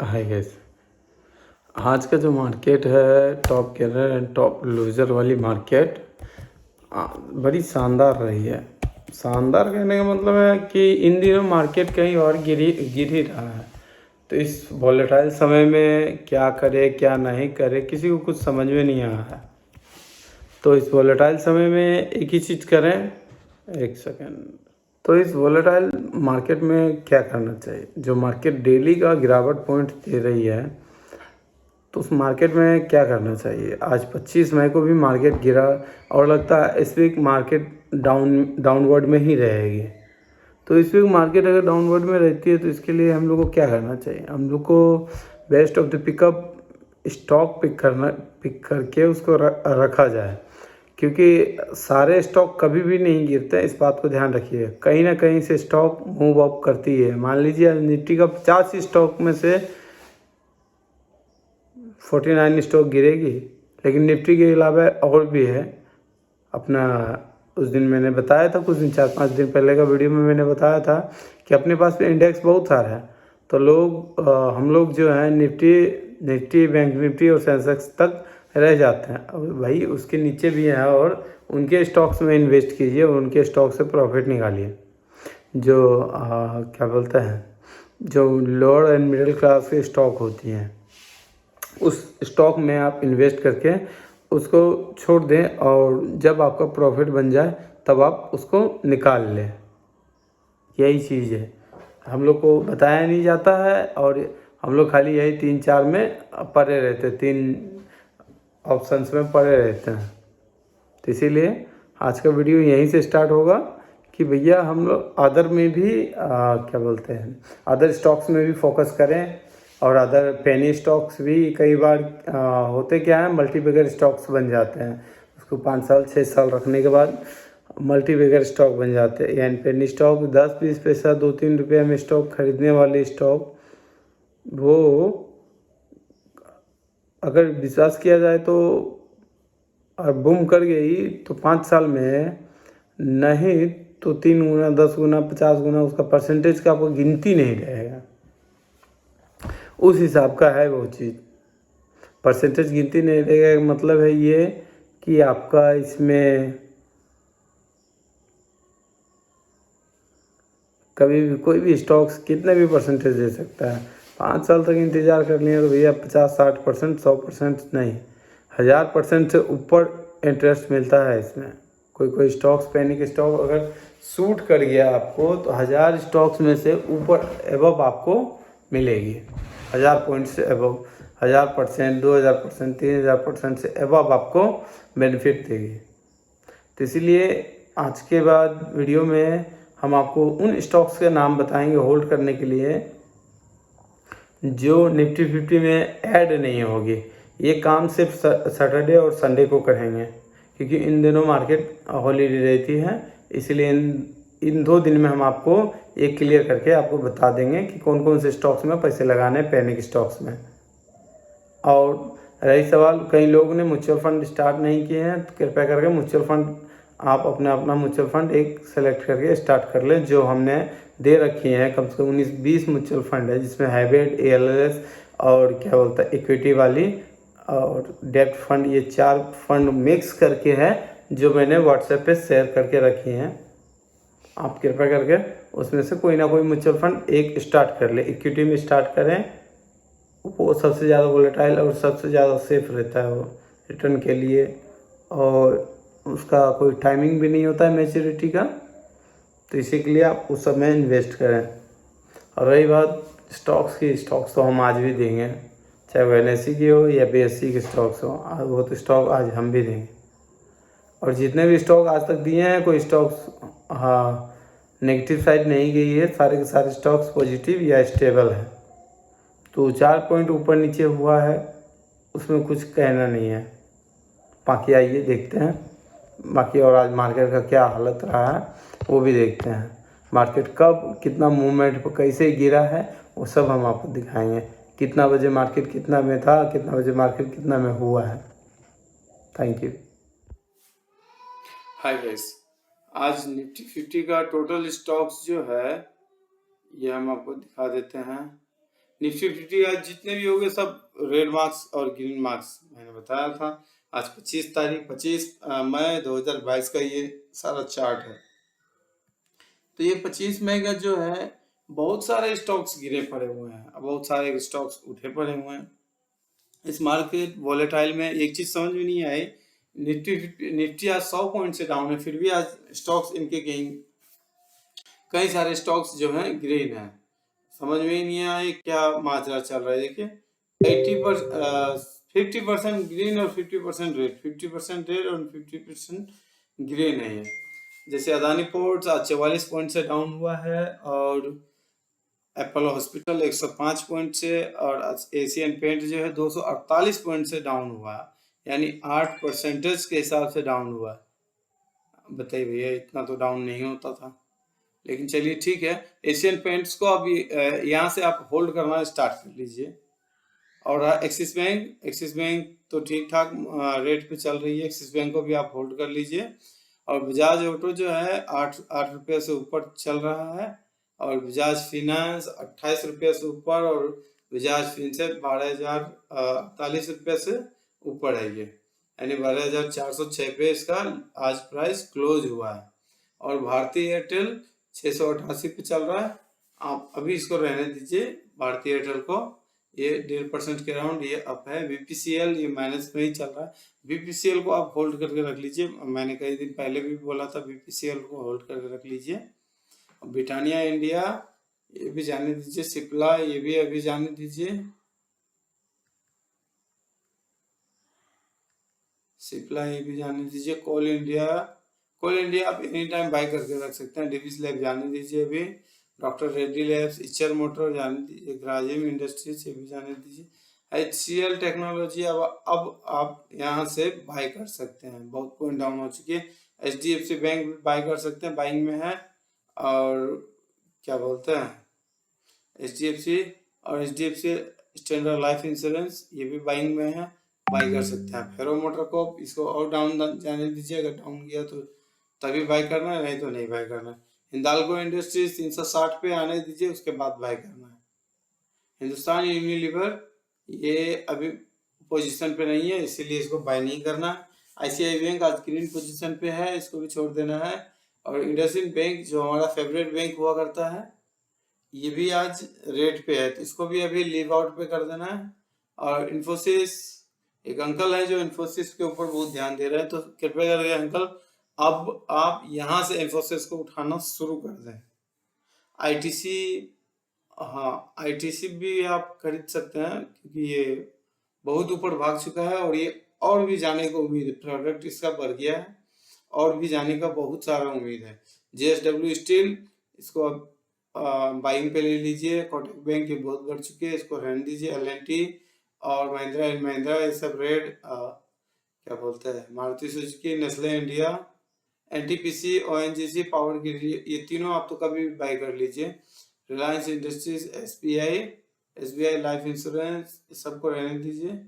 Hi guys. आज का जो मार्केट है top gainer and top loser वाली मार्केट बड़ी शानदार रही है। शानदार कहने का मतलब है कि इन दिनों मार्केट कहीं और गिर ही रहा है। तो इस वॉलेटाइल समय में क्या करे क्या नहीं करे किसी को कुछ समझ में नहीं आ रहा है। तो इस वॉलेटाइल समय में एक ही चीज़ करें। एक सेकेंड। तो इस वॉलेटाइल मार्केट में क्या करना चाहिए? जो मार्केट डेली का गिरावट पॉइंट दे रही है तो उस मार्केट में क्या करना चाहिए? आज 25 मई को भी मार्केट गिरा और लगता है इस वीक मार्केट डाउनवर्ड में ही रहेगी। तो इस वीक मार्केट अगर डाउनवर्ड में रहती है तो इसके लिए हम लोग को क्या करना चाहिए? हम लोग को best of the pickup stock pick करके उसको रखा जाए, क्योंकि सारे स्टॉक कभी भी नहीं गिरते हैं। इस बात को ध्यान रखिए, कहीं ना कहीं से स्टॉक मूव अप करती है। मान लीजिए निफ्टी का 50 स्टॉक में से 49 स्टॉक गिरेगी, लेकिन निफ्टी के अलावा और भी है। अपना उस दिन मैंने बताया था, कुछ दिन 4-5 दिन पहले का वीडियो में मैंने बताया था कि अपने पास में इंडेक्स बहुत सारा है। तो हम लोग जो है निफ्टी बैंक निफ्टी और सेंसेक्स तक रह जाते हैं। अब भाई उसके नीचे भी हैं और उनके स्टॉक्स में इन्वेस्ट कीजिए और उनके स्टॉक से प्रॉफिट निकालिए। जो क्या बोलते हैं, जो लोअर एंड मिडिल क्लास के स्टॉक होती हैं उस स्टॉक में आप इन्वेस्ट करके उसको छोड़ दें और जब आपका प्रॉफिट बन जाए तब आप उसको निकाल लें। यही चीज़ है, हम लोग को बताया नहीं जाता है और हम लोग खाली यही 3-4 में पड़े रहते हैं, 3 ऑप्शंस में पड़े रहते हैं। तो इसीलिए आज का वीडियो यहीं से स्टार्ट होगा कि भैया हम लोग अदर में भी क्या बोलते हैं, अदर स्टॉक्स में भी फोकस करें। और अदर पेनी स्टॉक्स भी कई बार होते क्या है, मल्टीबैगर स्टॉक्स बन जाते हैं। उसको 5 साल 6 साल रखने के बाद मल्टीबैगर स्टॉक बन जाते हैं। यानी पेनी स्टॉक 10-20 पैसा 2-3 रुपये में स्टॉक खरीदने वाले स्टॉक, वो अगर विश्वास किया जाए तो और बूम कर गई तो 5 साल में नहीं तो 3 गुना 10 गुना 50 गुना उसका परसेंटेज का आपको गिनती नहीं रहेगा। उस हिसाब का है वो चीज़। परसेंटेज गिनती नहीं रहेगा, मतलब है ये कि आपका इसमें कभी भी कोई भी स्टॉक्स कितने भी परसेंटेज दे सकता है। 5 साल तक इंतज़ार कर लिए तो भैया 50-60% 100% नहीं, 1000% से ऊपर इंटरेस्ट मिलता है इसमें। कोई स्टॉक्स पैनिक स्टॉक अगर सूट कर गया आपको तो 1000 स्टॉक्स में से ऊपर एबव आपको मिलेगी। 1000 पॉइंट से एबव, 1000%, 2000%, 3000% से एबव आपको बेनिफिट देगी। तो इसीलिए आज के बाद वीडियो में हम आपको उन स्टॉक्स के नाम बताएंगे होल्ड करने के लिए जो निफ्टी 50 में ऐड नहीं होगी। ये काम सिर्फ सैटरडे और संडे को करेंगे, क्योंकि इन दिनों मार्केट हॉलीडे रहती है। इसलिए इन 2 दिन में हम आपको एक क्लियर करके आपको बता देंगे कि कौन कौन से स्टॉक्स में पैसे लगाने हैं, पैनिक स्टॉक्स में। और रही सवाल, कई लोगों ने म्यूचुअल फंड स्टार्ट नहीं किए हैं, तो कृपया करके म्यूचुअल फंड आप अपना म्यूचुअल फंड एक सेलेक्ट करके स्टार्ट कर लें। जो हमने दे रखी हैं कम से कम 19-20 म्यूचुअल फंड है, जिसमें हैबिट, ALS और क्या बोलता है इक्विटी वाली और डेब्ट फंड, ये 4 फंड मिक्स करके है जो मैंने व्हाट्सएप पे शेयर करके रखी हैं। आप कृपया करके उसमें से कोई ना कोई म्यूचुअल फंड एक स्टार्ट कर ले। इक्विटी में स्टार्ट करें, वो सबसे ज़्यादा वोलेटाइल और सबसे ज़्यादा सेफ रहता है वो रिटर्न के लिए, और उसका कोई टाइमिंग भी नहीं होता है मैच्योरिटी का। तो इसी के लिए आप उस सब में इन्वेस्ट करें। और रही बात स्टॉक्स की, स्टॉक्स तो हम आज भी देंगे, चाहे वो NSE की हो या BSE के स्टॉक्स हो, वो तो स्टॉक आज हम भी देंगे। और जितने भी स्टॉक आज तक दिए हैं, कोई स्टॉक्स नेगेटिव साइड नहीं गई है, सारे के सारे स्टॉक्स पॉजिटिव या स्टेबल है। तो 4 पॉइंट ऊपर नीचे हुआ है, उसमें कुछ कहना नहीं है। बाकी आइए देखते हैं बाकी, और आज मार्केट का क्या हालत रहा है वो भी देखते हैं। मार्केट कब कितना मूवमेंट कैसे गिरा है वो सब हम आपको दिखाएंगे। कितना बजे मार्केट कितना में था, कितना बजे मार्केट कितना में हुआ है। Thank you. हाय गाइस, आज निफ्टी 50 का टोटल स्टॉक्स जो है ये हम आपको दिखा देते हैं। निफ्टी 50 आज जितने भी हो गए सब रेड मार्क्स और ग्रीन मार्क्स मैंने बताया था। आज 25 मई 2022 का ये सारा चार्ट है। तो ये 25 मई का जो है बहुत सारे स्टॉक्स गिरे पड़े हुए हैं, बहुत सारे स्टॉक्स उठे पड़े हुए हैं। इस मार्केट वॉलेटाइल में एक चीज समझ में नहीं आई, निफ्टी आज 100 पॉइंट से डाउन है, फिर भी आज स्टॉक्स इनके कई सारे स्टॉक्स जो हैं ग्रीन है। समझ में ही नहीं आया क्या माजरा चल रहा है। देखिए 50% ग्रीन और 50% रेड, 50% रेड और 50% ग्रीन है ये। जैसे अदानी पोर्ट्स आज 44 पॉइंट से डाउन हुआ है, और एप्पल हॉस्पिटल 105 पॉइंट से, और एशियन पेंट जो है 248 पॉइंट से डाउन हुआ, यानी 8% के हिसाब से डाउन हुआ। बताइए भैया, इतना तो डाउन नहीं होता था। लेकिन चलिए ठीक है, एशियन पेंट्स को अभी यहाँ से आप होल्ड करना स्टार्ट कर लीजिए। और एक्सिस बैंक तो ठीक ठाक रेट पे चल रही है, एक्सिस बैंक को भी आप होल्ड कर लीजिए। और बजाज ऑटो जो है 8 रुपये से ऊपर चल रहा है, और बजाज फिनेंस 28 रुपये से ऊपर, और बजाज फिनसेप 12,048 रुपये से ऊपर है ये, यानी 12,406 पे इसका आज प्राइस क्लोज हुआ है। और भारतीय एयरटेल 688 पे चल रहा है। आप अभी इसको रहने दीजिए भारतीय एयरटेल को, ये 1.5% के राउंड ये अप है। बीपीसीएल ये माइनस में ही चल रहा है, बीपीसीएल को आप होल्ड करके रख लीजिए। मैंने कई दिन पहले भी बोला था बीपीसीएल को होल्ड करके रख लीजिए। ब्रिटानिया इंडिया ये भी जाने दीजिए, सिप्ला ये भी अभी जाने दीजिए, सिप्ला ये भी जाने दीजिए। कोल इंडिया आप एनी टाइम बाय करके रख सकते हैं। डिविस लैब जाने दीजिए अभी, doctor Reddy labs, Eicher motor जाने दीजिए, ग्राजिम इंडस्ट्रीज ये भी जाने दीजिए। HCL टेक्नोलॉजी अब आप यहाँ से बाय कर सकते हैं, बहुत पॉइंट डाउन हो चुकी है। HDFC बैंक भी बाय कर सकते हैं, बाइंग में है। और क्या बोलते हैं HDFC और HDFC स्टैंडर्ड लाइफ इंश्योरेंस ये भी बाइंग में है, बाई कर सकते हैं। फेरो मोटर को इसको और डाउन जाने दीजिए, अगर डाउन गया तो तभी बाई करना है, नहीं तो नहीं बाई करना है। हिंदाल्को इंडस्ट्रीज 360 पे आने दीजिए, उसके बाद बाई करना है। हिंदुस्तान यूनिलीवर ये अभी पोजीशन पे नहीं है, इसीलिए इसको बाई नहीं करना। ICICI बैंक आज ग्रीन पोजीशन पे है, इसको भी छोड़ देना है। और इंडसइंड बैंक जो हमारा फेवरेट बैंक हुआ करता है, ये भी आज रेट पे है, तो इसको भी अभी लीव आउट पे कर देना है। और इन्फोसिस, एक अंकल है जो इन्फोसिस के ऊपर बहुत ध्यान दे रहे हैं, तो कृपया करके अंकल अब आप यहाँ से इन्फोसिस को उठाना शुरू कर दें। ITC, हाँ ITC भी आप खरीद सकते हैं, क्योंकि ये बहुत ऊपर भाग चुका है, और ये और भी जाने को उम्मीद है, प्रोडक्ट इसका बढ़ गया है, और भी जाने का बहुत सारा उम्मीद है। JSW स्टील इसको अब बाइंग पे ले लीजिए। कोटक बैंक ये बहुत बढ़ चुके हैं, इसको रहने दीजिए। L&T और महिंद्रा एंड महिंद्रा ये सब रेड, क्या बोलते हैं, Maruti Suzuki, Nestle India, NTPC, ONGC, power grid, ये तीनों आप तो कभी भी बाय कर लीजिए। Reliance industries, SBI life insurance सबको रहने दीजिए।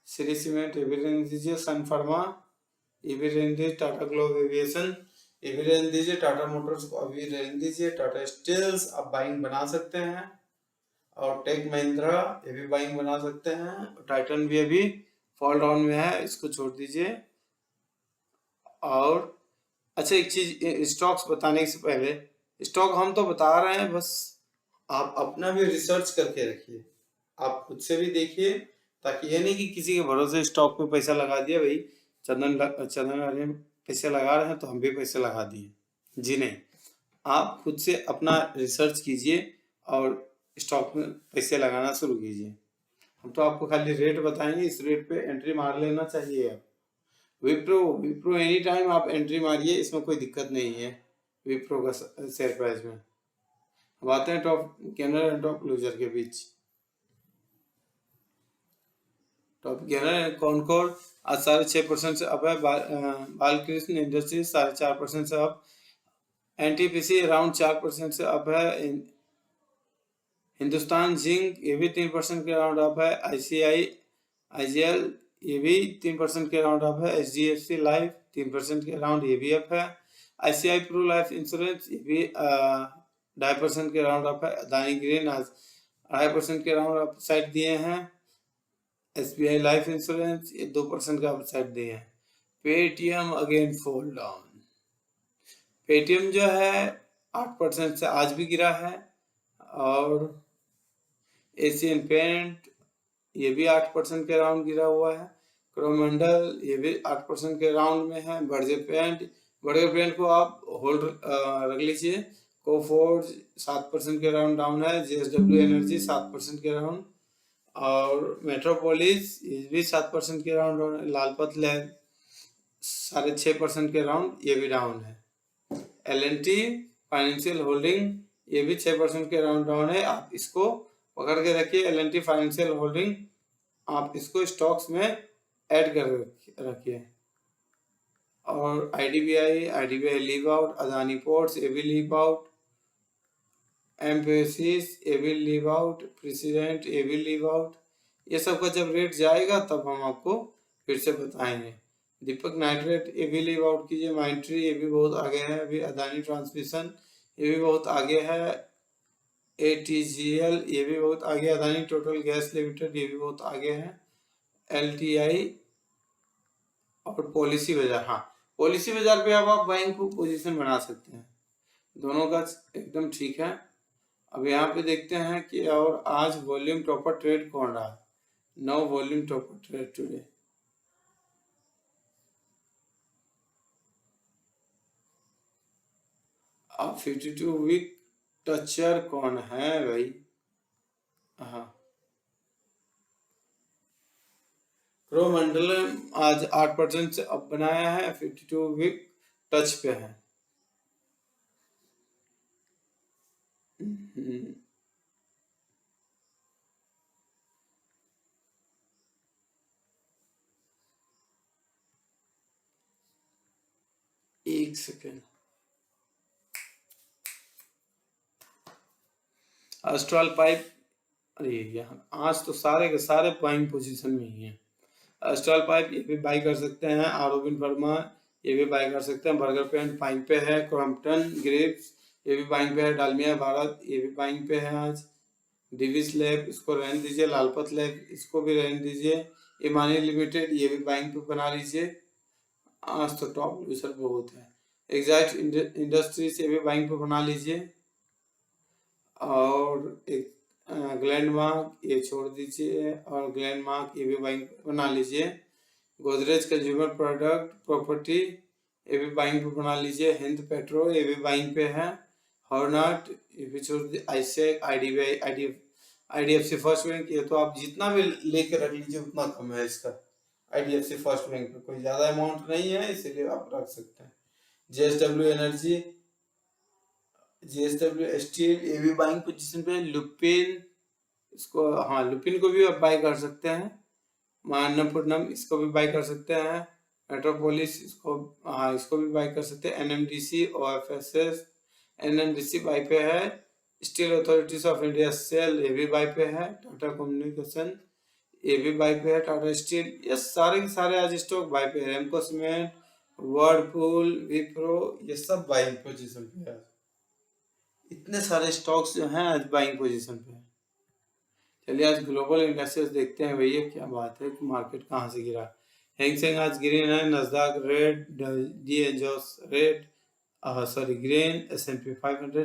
श्री सीमेंट ये भी रहने दीजिए। सन फार्मा ये भी रहने दीजिए। टाटा ग्लोब एविएशन ये भी रहने दीजिए। टाटा मोटर्स को अभी रहने दीजिए। टाटा स्टील्स आप बाइंग बना सकते हैं। और टेक महिंद्रा ये भी बाइंग बना सकते हैं। टाइटन भी अभी फॉल डाउन में है, इसको छोड़ दीजिए। और अच्छा, एक चीज स्टॉक्स बताने से पहले, स्टॉक हम तो बता रहे हैं, बस आप अपना भी रिसर्च करके रखिए, आप खुद से भी देखिए, ताकि ये नहीं कि किसी के भरोसे स्टॉक पे पैसा लगा दिया, भाई चंदन अरे पैसे लगा रहे हैं तो हम भी पैसे लगा दिए। जी नहीं, आप खुद से अपना रिसर्च कीजिए और स्टॉक में पैसे लगाना शुरू कीजिए। हम तो आपको खाली रेट बताएंगे, इस रेट पे एंट्री मार लेना चाहिए। आप विप्रो एनी टाइम आप एंट्री मारिए, इसमें कोई दिक्कत नहीं है विप्रो का शेयर प्राइस में। अब आते हैं top gainer and top loser के बीच। टॉप गेनर कॉनकोर आज 6.5% से अप है। बालकृष्ण इंडस्ट्रीज 4.5% से अप। NTPC अराउंड 4% से अप है। हिंदुस्तान जिंक ये भी 3% के अराउंड अप है। IGL ये भी 3% के अराउंड अप है। HDFC लाइफ 3% के अराउंड ये भी अप है। ICICI प्रू लाइफ इंश्योरेंस ये भी 2.5% के अराउंड अप है। अदानी ग्रीन आज 2.5% के राउंड अपसाइड दिए हैं। SBI लाइफ इंश्योरेंस ये 2% का अपसाइड दिए हैं। Paytm again fall down. Paytm जो है 8% से आज भी गिरा है। और एशियन पेंट ये भी 8% के राउंड गिरा हुआ है। कोरोमंडल ये भी 8% के राउंड में है। बर्गर पेंट को आप होल्ड रख लीजिए। कोफोर्ज 7% के राउंड डाउन है। JSW एनर्जी 7% के राउंड। और मेट्रोपोलिस ये भी 7% के राउंड डाउन है। लालपत लैब 6.5% के राउंड ये भी डाउन है। L&T फाइनेंशियल होल्डिंग ये भी 6% के राउंड डाउन है। आप इसको पकड़ के रखिए। L&T फाइनेंशियल होल्डिंग आप इसको स्टॉक्स में ऐड कर रखिए। और IDBI leave out. Adani ports ये भी लीव आउट। एम्फेसिस ये भी लीव आउट। प्रेसिडेंट ये भी लीव आउट। ये सब का जब रेट जाएगा तब हम आपको फिर से बताएंगे। दीपक नाइट्रेट ये भी लीव आउट कीजिए। माइंट्री ये भी बहुत आगे है अभी। अदानी ट्रांसमिशन ये भी बहुत आगे है। ATGL ये भी बहुत आगे। अदानी टोटल गैस लिमिटेड ये भी बहुत आगे है। LTI और पॉलिसी बाजार, हाँ पॉलिसी बाजार पे अब आप बाइंग को पोजीशन बना सकते हैं। दोनों का एकदम ठीक है। अब यहाँ पे देखते हैं कि और आज वॉल्यूम टॉपर ट्रेड कौन रहा। 9 वॉल्यूम टॉपर ट्रेड टुडे। अब 52 वीक टचर कौन है भाई। हाँ कोरोमंडल आज 8% से अप बनाया है। 52 वीक टच पे है। एक सेकेंड। अस्ट्रल पाइप, अरे यहाँ आज तो सारे के सारे बाइंग पोजीशन में ही है। अस्ट्रल पाइप ये भी बाई कर सकते हैं। आरोबिन वर्मा ये भी बाई कर सकते हैं। बर्गर पेंट बाइंग पे है। क्रॉम्पटन ग्रिप्स ये भी बाइंग पे है। डालमिया भारत ये भी बाइंग पे है आज। डिविस लैब इसको रहने दीजिए। लालपत लैब इसको भी रहने दीजिए। इमानी लिमिटेड ये भी बाइंग पे बना लीजिए। आज तो टॉप लूजर बहुत है। एग्जैक्ट इंडस्ट्रीज ये भी बाइंग पे बना लीजिए। और एक ग्लैंडमार्क ये छोड़ दीजिए। और ग्लैंडमार्क ये भी बाइंग पे बना लीजिए। गोदरेज कंज्यूमर प्रोडक्ट प्रॉपर्टी ये भी बाइंग पे बना लीजिए। हिंद पेट्रो ये भी बाइंग पे है। हॉर्नट ये भी छोड़ दीजिए। आईसेक IDFC फर्स्ट बैंक ये तो आप जितना भी लेके रख लीजिए उतना कम है इसका। IDFC फर्स्ट बैंक पे कोई ज्यादा अमाउंट नहीं है इसीलिए आप रख सकते हैं। JSW एनर्जी JSW स्टील ये भी बाइंग पोजीशन पे। लुपिन इसको, हाँ लुपिन को भी आप बाई कर सकते हैं। अन्नपूर्णम इसको भी बाई कर सकते हैं। मेट्रोपोलिस इसको, हाँ इसको भी बाई कर सकते हैं। NMDC OFSS NMDC बाई पे है। Steel authorities of India SAIL ये भी बाई पे है। टाटा कम्युनिकेशन ये भी बाई पे है। टाटा स्टील ये सारे के सारे आज स्टॉक बाई पे है। रेमको सीमेंट वर्लपूल विप्रो ये सब बाइंग पोजीशन पे है। इतने सारे स्टॉक्स जो हैं आज बाइंग पोजीशन पे है। चलिए आज ग्लोबल इंडेक्सेस देखते हैं भैया क्या बात है कि मार्केट कहाँ से गिरा। हैंगसेंग आज ग्रीन है। Nasdaq red. DJOS red, sorry green. S&P 500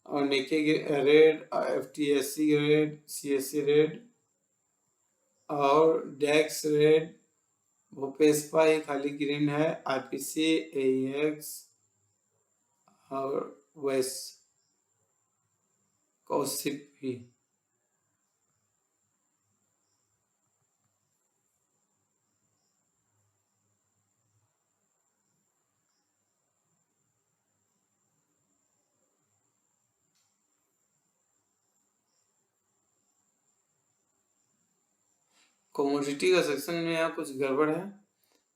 और Nikkei red. FTSE red. CSE red और डेक्स रेड। भोपेस्पा ही खाली ग्रीन है। IPC AEX और वेस कौशिक भी। कमोडिटी का सेक्शन में यहाँ कुछ गड़बड़ है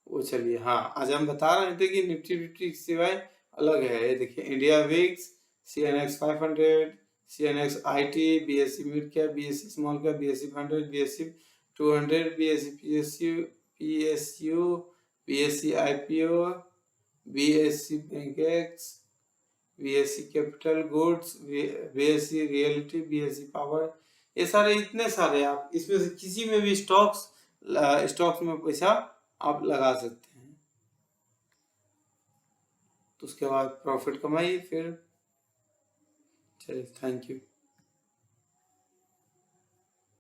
वो चलिए। हाँ आज हम बता रहे थे कि निफ्टी फिफ्टी सिवाय अलग है। ये देखिए India VIX CNX 500 CNX IT BSE mid cap BSE small cap BSE 100 BSE 200 BSE PSU BSE IPO BSE BankX BSE capital goods BSE reality BSE power ये सारे इतने सारे आप इसमें से किसी में भी स्टॉक्स में पैसा आप लगा सकते हैं। तो उसके बाद प्रॉफिट कमाइए फिर। चलिए, थैंक यू।